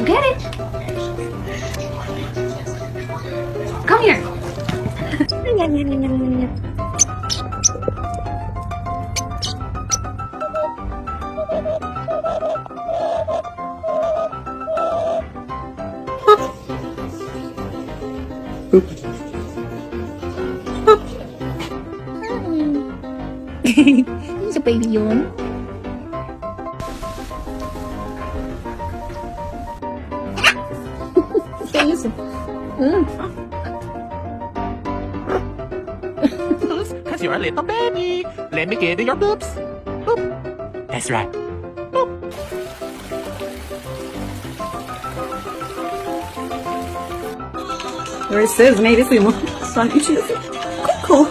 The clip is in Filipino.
You get it? Come here. Sa baby yun. Seryoso. Because you're a little baby. Let me get in your boobs. Boop. That's right. Boop. Görseniz meyve suyu mu? Sen içiyorsun. Koku.